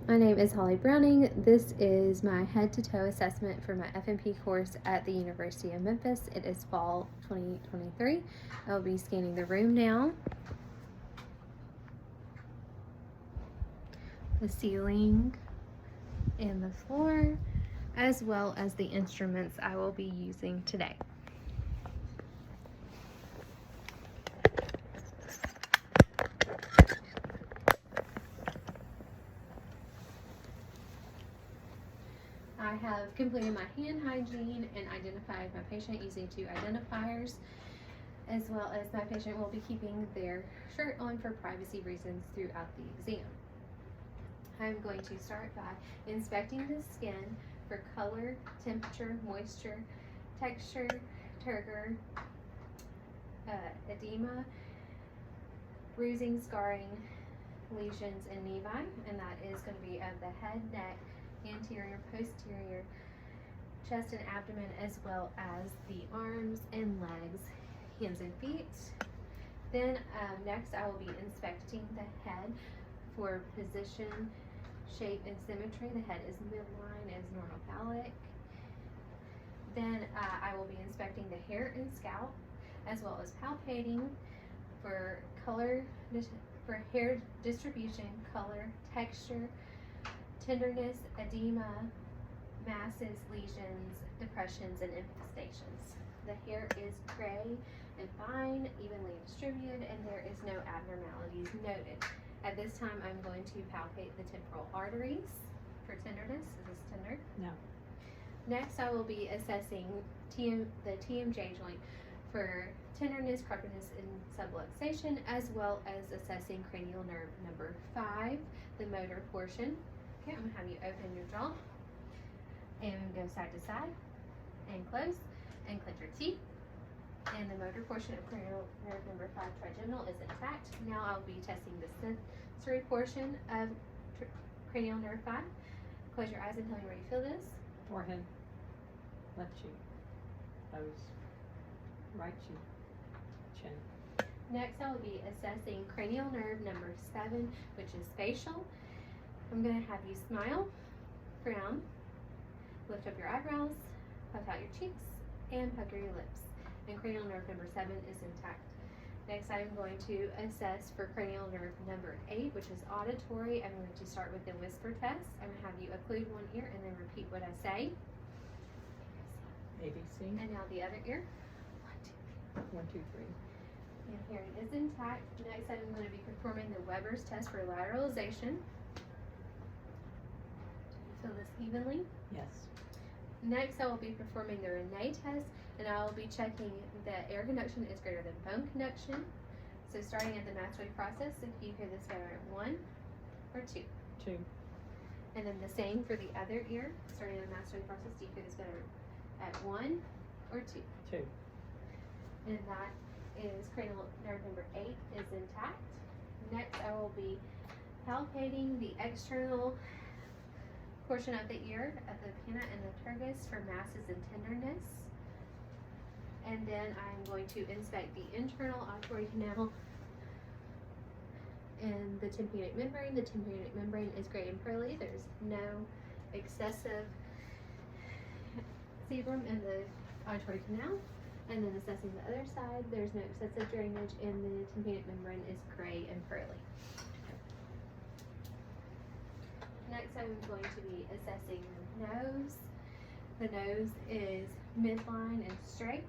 My name is Holly Browning. This is my head-to-toe assessment for my FNP course at the University of Memphis. It is fall 2023. I will be scanning the room now. The ceiling and the floor, as well as the instruments I will be using today. I have completed my hand hygiene and identified my patient using 2 identifiers, as well as my patient will be keeping their shirt on for privacy reasons throughout the exam. I'm going to start by inspecting the skin for color, temperature, moisture, texture, turgor, edema, bruising, scarring, lesions, and nevi, and that is going to be of the head, neck, anterior, posterior, chest and abdomen, as well as the arms and legs, hands and feet. Then next I will be inspecting the head for position, shape, and symmetry. The head is midline, is normal phallic. Then I will be inspecting the hair and scalp, as well as palpating for color, for hair distribution, color, texture, tenderness, edema, masses, lesions, depressions, and infestations. The hair is gray and fine, evenly distributed, and there is no abnormalities noted. At this time, I'm going to palpate the temporal arteries for tenderness. Is this tender? No. Next, I will be assessing the TMJ joint for tenderness, crepiness, and subluxation, as well as assessing cranial nerve number 5, the motor portion. Okay, I'm going to have you open your jaw and go side to side and close and clench your teeth. And the motor portion of cranial nerve number 5 trigeminal is intact. Now I'll be testing the sensory portion of cranial nerve 5. Close your eyes and tell me where you feel this. Forehead, left cheek, nose, right cheek, chin. Next, I will be assessing cranial nerve number 7, which is facial. I'm going to have you smile, frown, lift up your eyebrows, puff out your cheeks, and pucker your lips. And cranial nerve number 7 is intact. Next, I'm going to assess for cranial nerve number 8, which is auditory. I'm going to start with the whisper test. I'm going to have you occlude one ear and then repeat what I say. ABC. And now the other ear. 1, 2, 3. And hearing is intact. Next, I'm going to be performing the Weber's test for lateralization. Feel this evenly. Yes. Next, I will be performing the Rene test, and I will be checking that air conduction is greater than bone conduction. So starting at the mastoid process, if you hear this better at 1 or 2. 2. And then the same for the other ear. Starting at the mastoid process, do you hear this better at 1 or 2? 2. And that is cranial nerve number 8 is intact. Next, I will be palpating the external portion of the ear, of the pinna and the tergus for masses and tenderness. And then I'm going to inspect the internal auditory canal and the tympanic membrane. The tympanic membrane is gray and pearly. There's no excessive sebum in the auditory canal. And then assessing the other side, there's no excessive drainage and the tympanic membrane is gray and pearly. Next, I'm going to be assessing the nose. The nose is midline and straight.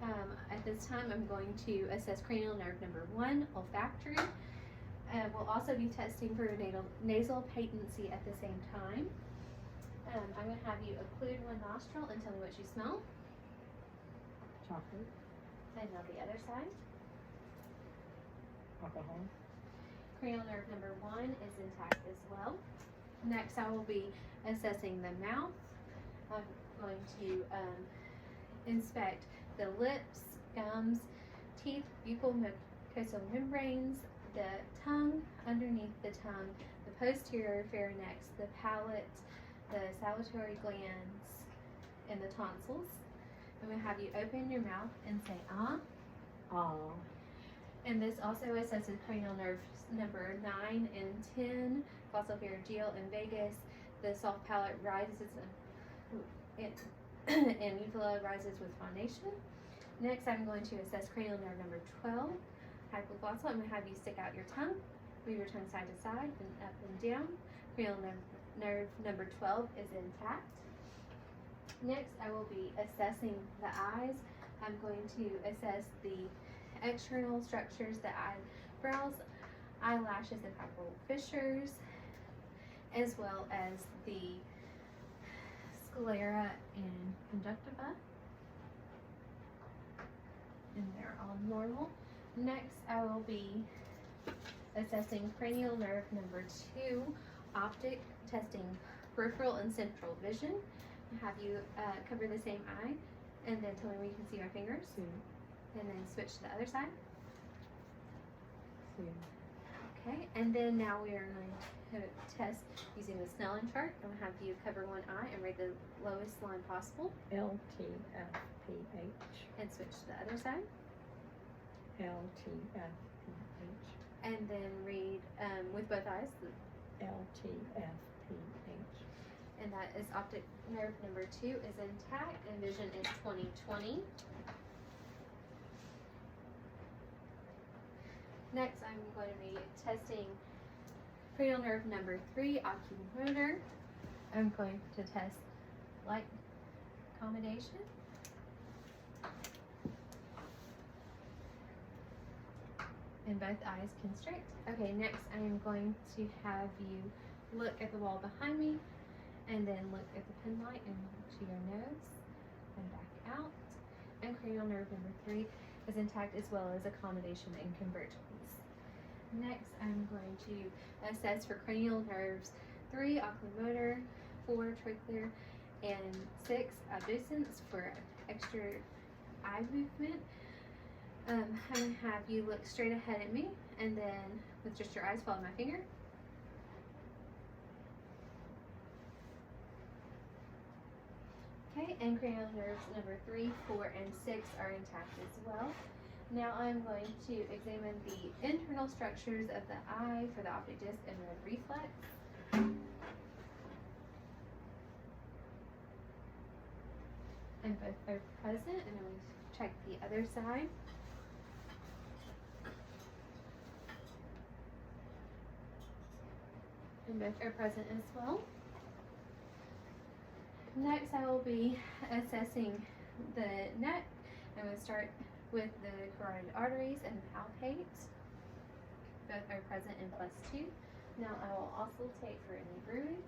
At this time, I'm going to assess cranial nerve number 1, olfactory. We'll also be testing for nasal patency at the same time. I'm going to have you occlude one nostril and tell me what you smell. Chocolate. And now the other side. Alcohol. Cranial nerve number 1 is intact as well. Next, I will be assessing the mouth. I'm going to inspect the lips, gums, teeth, buccal mucosal membranes, the tongue, underneath the tongue, the posterior pharynx, the palate, the salivary glands, and the tonsils. I'm going to have you open your mouth and say ah. Ah. And this also assesses cranial nerves number 9 and 10 glossopharyngeal and vagus. The soft palate rises and uvula rises with phonation. Next, I'm going to assess cranial nerve number 12, hypoglossal. I'm going to have you stick out your tongue, move your tongue side to side and up and down. Cranial nerve number 12 is intact. Next, I will be assessing the eyes. I'm going to assess the external structures, the eyebrows, eyelashes, and pupil fissures, as well as the sclera and conjunctiva. And they're all normal. Next, I will be assessing cranial nerve number 2, optic, testing peripheral and central vision. Have you cover the same eye, and then tell me where you can see my fingers, See. and then switch to the other side. See. Okay, and then now we are going to test using the Snellen chart. I'm going to have you cover one eye and read the lowest line possible, LTFPH. and switch to the other side, LTFPH. and then read with both eyes, LTFPH. and that is optic nerve number 2 is intact, and vision is 20/20. Next, I'm going to be testing cranial nerve number 3, oculomotor. I'm going to test light accommodation. And both eyes constrict. Okay, next I am going to have you look at the wall behind me, and then look at the pen light and to your nose and back out. And cranial nerve number 3 is intact, as well as accommodation and convergence. Next, I'm going to assess for cranial nerves 3, oculomotor, 4, trochlear, and 6, abducens for extra eye movement. I'm going to have you look straight ahead at me, and then with just your eyes follow my finger. Okay, and cranial nerves number 3, 4, and 6 are intact as well. Now I'm going to examine the internal structures of the eye for the optic disc and red reflex. And both are present, and I'm going to check the other side. And both are present as well. Next, I will be assessing the neck. I'm going to start with the carotid arteries and palpate. Both are present in +2. Now I will also take for any bruise.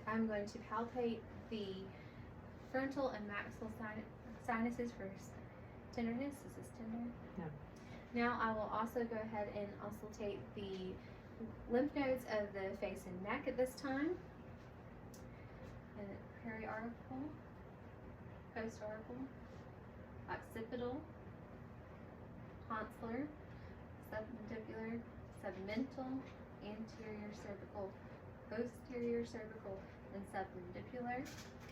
I'm going to palpate the frontal and maxillary sinuses for tenderness. Is this tender? No. Now I will also go ahead and auscultate the lymph nodes of the face and neck at this time. And periauricle, postauricle, occipital, tonsillar, submandibular, submental, anterior cervical, posterior cervical, and submandibular.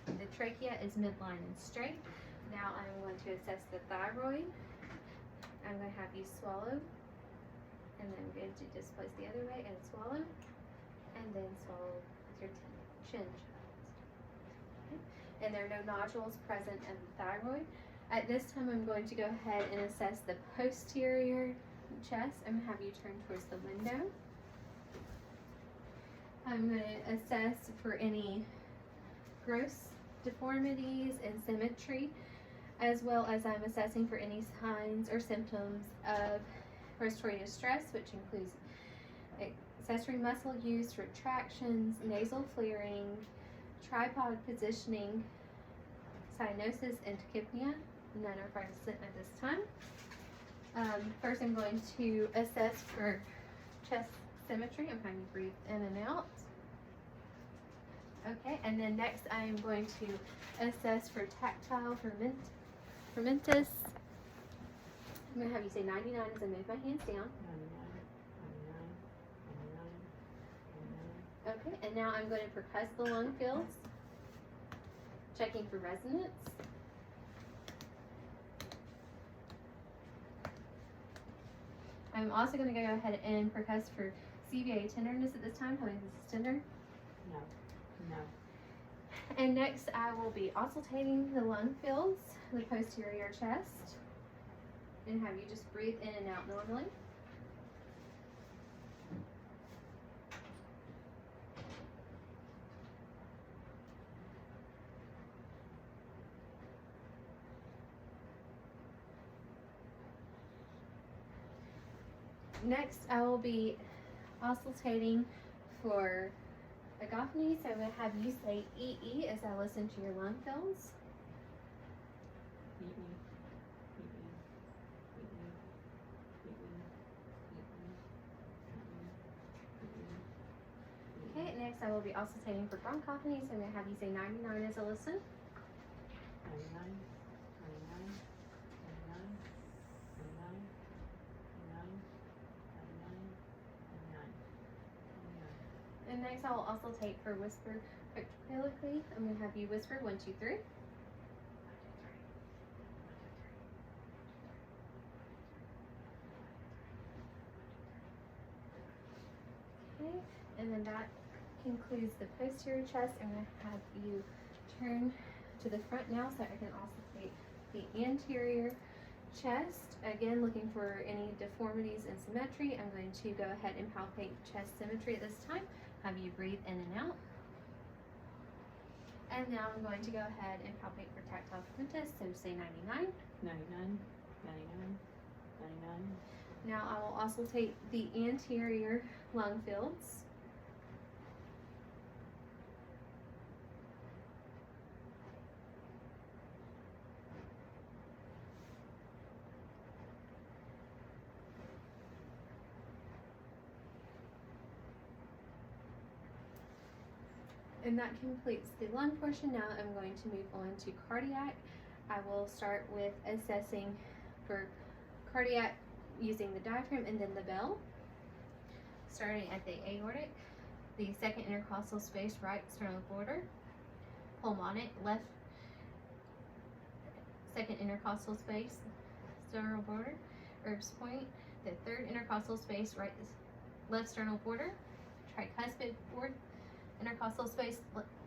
The trachea is midline and straight. Now I'm going to assess the thyroid. I'm going to have you swallow, and then we're going to just place the other way and swallow, and then swallow with your chin shut. Okay. And there are no nodules present in the thyroid. At this time, I'm going to go ahead and assess the posterior chest. I'm going to have you turn towards the window. I'm going to assess for any gross deformities and symmetry, as well as I'm assessing for any signs or symptoms of respiratory distress, which includes accessory muscle use, retractions, nasal flaring, tripod positioning, cyanosis, and tachypnea. None are present at this time. First, I'm going to assess for chest symmetry. I'm going to breathe in and out. Okay, and then next I am going to assess for tactile fermentus. I'm going to have you say 99 as I move my hands down. 99. Okay, and now I'm going to percuss the lung fields. checking for resonance. I'm also going to go ahead and percuss for CVA tenderness at this time. Tell me if this is tender. No. No. And next I will be auscultating the lung fields, the posterior chest, and have you just breathe in and out normally. Next, I will be auscultating for agaphony, so I'm going to have you say EE as I listen to your lung fills. Okay, next I will be auscultating for bronchophony, so I'm going to have you say 99 as I listen. 99. And next I will also take for whisper electrically. I'm going to have you whisper 1, 2, 3. Okay, and then that concludes the posterior chest. I'm going to have you turn to the front now so I can auscultate the anterior chest. Again, looking for any deformities and symmetry. I'm going to go ahead and palpate chest symmetry at this time. Have you breathe in and out. And now I'm going to go ahead and palpate for tactile fluentus, so say 99. 99. Now I will auscultate the anterior lung fields. And that completes the lung portion. Now I'm going to move on to cardiac. I will start with assessing for cardiac using the diaphragm and then the bell. Starting at the aortic, the second intercostal space, right sternal border, pulmonic, left second intercostal space, sternal border, Erb's point, the third intercostal space, right left sternal border, tricuspid board, intercostal space,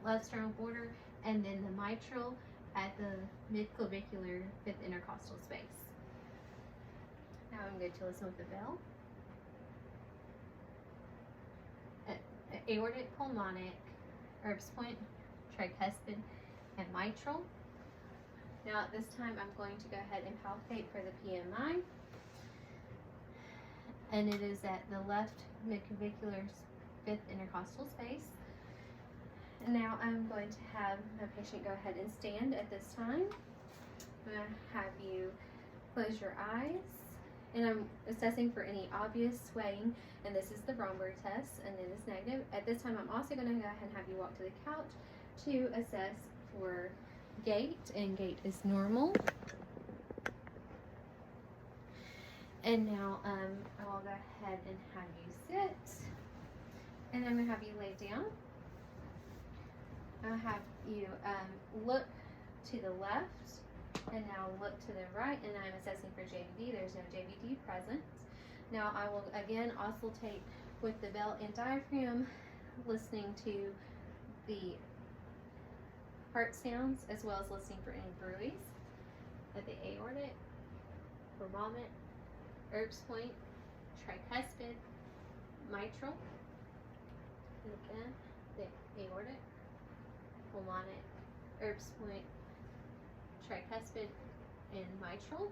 left sternal border, and then the mitral at the midclavicular fifth intercostal space. Now I'm going to listen with the bell. Aortic, pulmonic, Erb's point, tricuspid, and mitral. Now at this time I'm going to go ahead and palpate for the PMI. And it is at the left midclavicular fifth intercostal space. And now I'm going to have my patient go ahead and stand at this time. I'm going to have you close your eyes. And I'm assessing for any obvious swaying. And this is the Bromberg test, and it is negative. At this time, I'm also going to go ahead and have you walk to the couch to assess for gait. And gait is normal. And now I'll go ahead and have you sit. And I'm going to have you lay down. I'll have you look to the left and now look to the right, and I'm assessing for JVD. There's no JVD present. Now I will again auscultate with the bell and diaphragm, listening to the heart sounds as well as listening for any bruits at the aortic, pulmonic, Erb's point, tricuspid, mitral, and again the aortic, pulmonic, Erb's point, tricuspid, and mitral.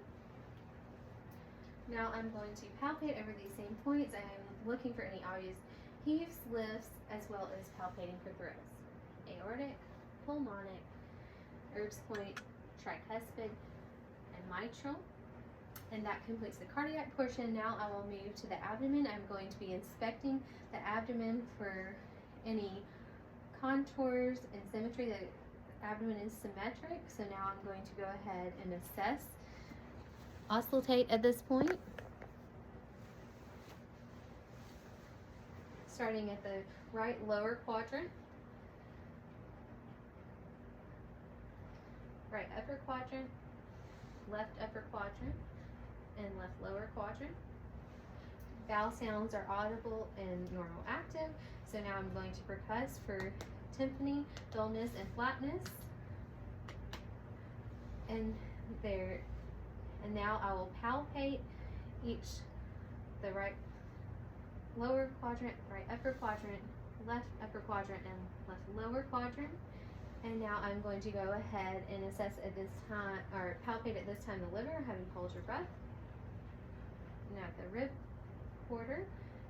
Now I'm going to palpate over these same points. I am looking for any obvious heaves, lifts, as well as palpating for throws. Aortic, pulmonic, Erb's point, tricuspid, and mitral. And that completes the cardiac portion. Now I will move to the abdomen. I'm going to be inspecting the abdomen for any contours and symmetry. The abdomen is symmetric, so now I'm going to go ahead and assess. Auscultate at this point. Starting at the right lower quadrant. right upper quadrant, left upper quadrant, and left lower quadrant. Vowel sounds are audible and normal active. So now I'm going to percuss for tympani, dullness, and flatness. And now I will palpate the right lower quadrant, right upper quadrant, left upper quadrant, and left lower quadrant. And now I'm going to go ahead and assess at this time, or palpate at this time the liver, have you hold your breath. Now the rib quarter.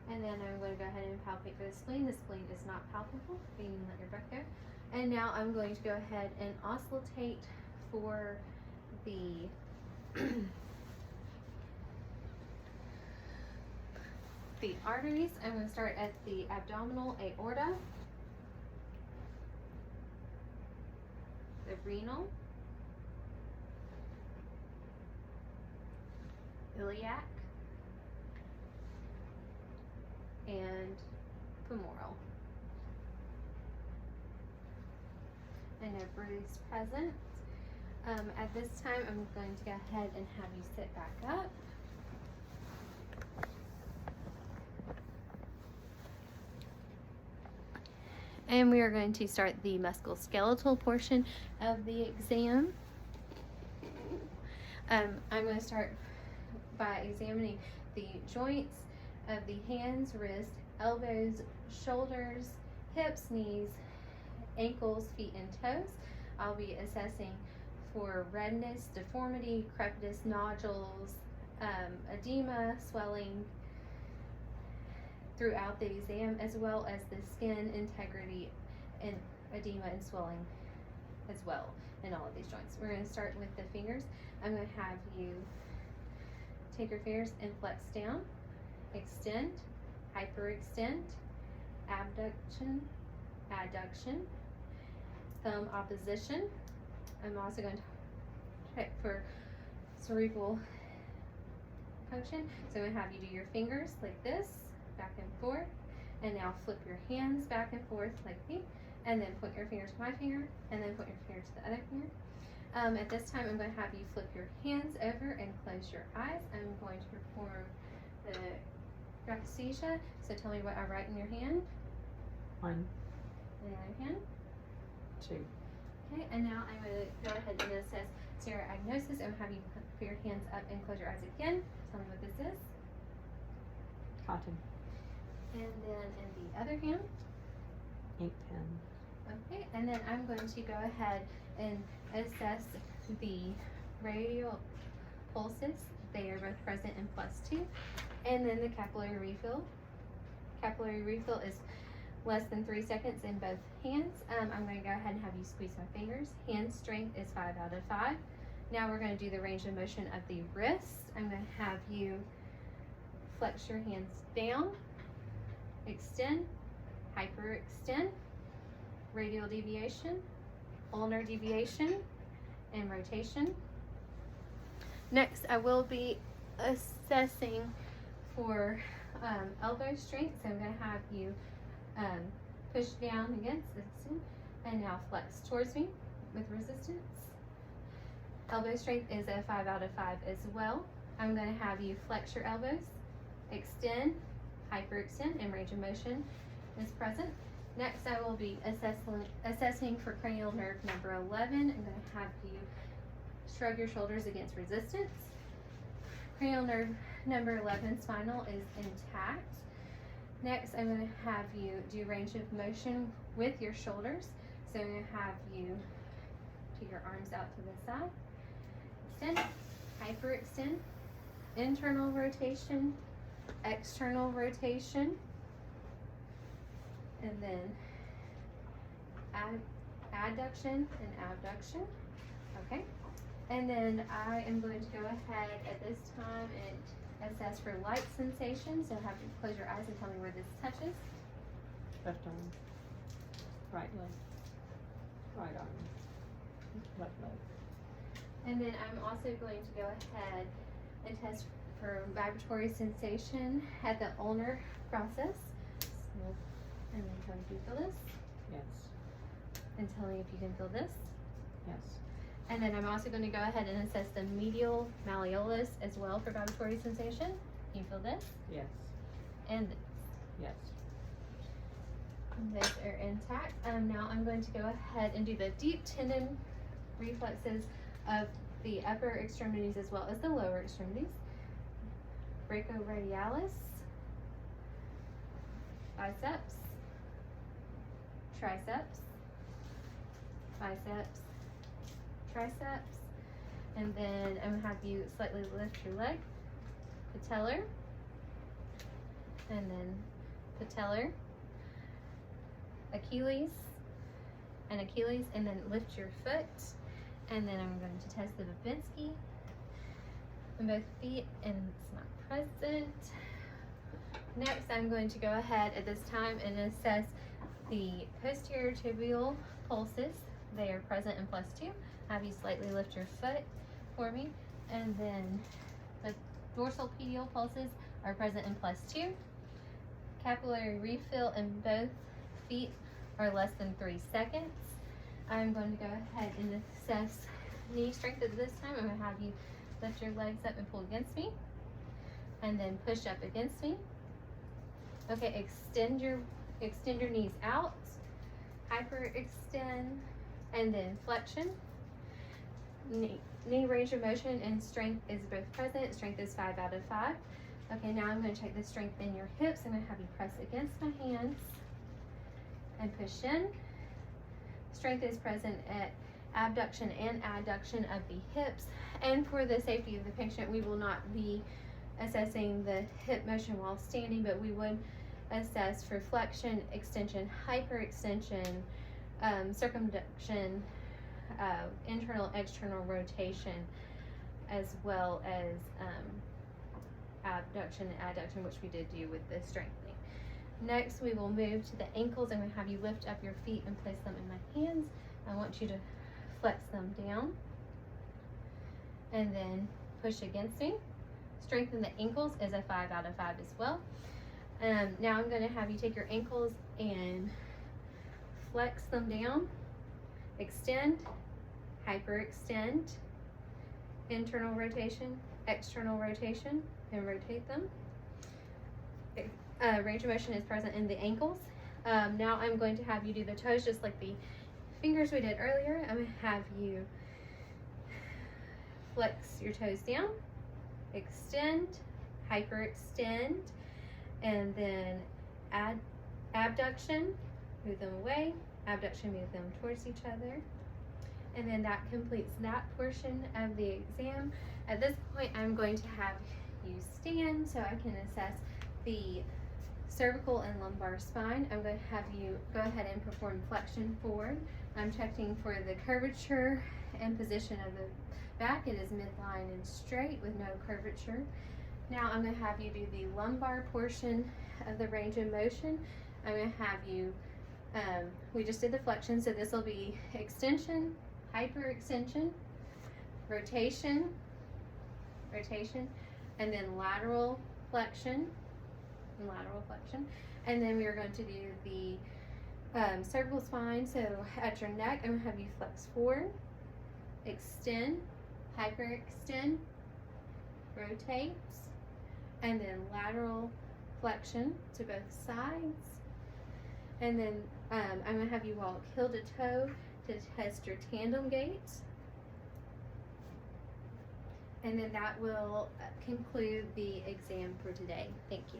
And then I'm going to go ahead and palpate for the spleen. The spleen is not palpable, you can let your breath go. And now I'm going to go ahead and auscultate for the the arteries. I'm going to start at the abdominal aorta, the renal, iliac, and femoral. And no bruise present. At this time, I'm going to go ahead and have you sit back up. And we are going to start the musculoskeletal portion of the exam. I'm going to start by examining the joints of the hands, wrists, elbows, shoulders, hips, knees, ankles, feet, and toes. I'll be assessing for redness, deformity, crepitus, nodules, edema, swelling throughout the exam, as well as the skin integrity and edema and swelling as well in all of these joints. We're going to start with the fingers. I'm going to have you take your fingers and flex down, extend, hyperextend, abduction, adduction, thumb opposition. I'm also going to check for cerebral function. So I'm going to have you do your fingers like this, back and forth, and now flip your hands back and forth like me, and then point your finger to my finger, and then point your finger to the other finger. At this time, I'm going to have you flip your hands over and close your eyes. I'm going to perform the rhapsodia. So tell me what I write in your hand. 1, In the other hand. 2, Okay, and now I'm going to go ahead and assess stereognosis. I'm going to have you put your hands up and close your eyes again. Tell me what this is. cotton, And then in the other hand. ink pen, Okay, and then I'm going to go ahead and assess the radial pulses. They are both present in +2. And then the capillary refill. Capillary refill is less than 3 seconds in both hands. I'm going to go ahead and have you squeeze my fingers. Hand strength is 5 out of 5. Now we're going to do the range of motion of the wrists. I'm going to have you flex your hands down, extend, hyperextend, radial deviation, ulnar deviation, and rotation. Next, I will be assessing for elbow strength. So I'm going to have you push down against this, and now flex towards me with resistance. Elbow strength is a 5 out of 5 as well. I'm going to have you flex your elbows, extend, hyperextend, and range of motion is present. Next, I will be assessing for cranial nerve number 11. I'm going to have you shrug your shoulders against resistance. Cranial nerve number 11 spinal is intact. Next, I'm going to have you do range of motion with your shoulders. So I'm going to have you take your arms out to the side, extend, hyperextend, internal rotation, external rotation, and then adduction and abduction. Okay, and then I am going to go ahead at this time and assess for light sensation. So have you close your eyes and tell me where this touches. left arm, right leg, right arm, left leg. And then I'm also going to go ahead and test for vibratory sensation at the ulnar process. So, and then tell me if you feel this, Yes, and tell me if you can feel this. yes, And then I'm also going to go ahead and assess the medial malleolus as well for vibratory sensation. Can you feel this? Yes. And this. Yes. Those are intact. Now I'm going to go ahead and do the deep tendon reflexes of the upper extremities as well as the lower extremities. Brachioradialis, biceps, triceps, biceps, triceps, and then I'm gonna have you slightly lift your leg, patellar, and then patellar, Achilles, and Achilles, and then lift your foot, and then I'm going to test the Babinski on both feet, and it's not present. Next, I'm going to go ahead at this time and assess the posterior tibial pulses. They are present in +2. Have you slightly lift your foot for me, and then the dorsal medial pulses are present in +2. Capillary refill in both feet are less than 3 seconds. I'm going to go ahead and assess knee strength at this time. I'm going to have you lift your legs up and pull against me, and then push up against me. Okay, extend your knees out, hyperextend, and then flexion. Knee range of motion and strength is both present. Strength is 5 out of 5. Okay, now I'm going to check the strength in your hips. I'm going to have you press against my hands and push in. Strength is present at abduction and adduction of the hips. And for the safety of the patient, we will not be assessing the hip motion while standing, but we would assess for flexion, extension, hyperextension, circumduction, internal, external rotation, as well as abduction and adduction, which we did do with the strengthening. Next, we will move to the ankles. I'm going to have you lift up your feet and place them in my hands. I want you to flex them down and then push against me. Strengthen the ankles is a 5 out of 5 as well. Now I'm going to have you take your ankles and flex them down, extend, hyperextend, internal rotation, external rotation, and rotate them. Range of motion is present in the ankles. Now I'm going to have you do the toes just like the fingers we did earlier. I'm going to have you flex your toes down, extend, hyperextend, and then abduction, move them away, abduction, move them towards each other. And then that completes that portion of the exam. At this point, I'm going to have you stand so I can assess the cervical and lumbar spine. I'm going to have you go ahead and perform flexion forward. I'm checking for the curvature and position of the back. It is midline and straight with no curvature. Now I'm going to have you do the lumbar portion of the range of motion. I'm going to have you, we just did the flexion, so this will be extension, hyperextension, rotation, and then lateral flexion, and then we are going to do the cervical spine. So at your neck, I'm going to have you flex forward, extend, hyperextend, rotate, and then lateral flexion to both sides. And then I'm going to have you walk heel to toe to test your tandem gait. And then that will conclude the exam for today. Thank you.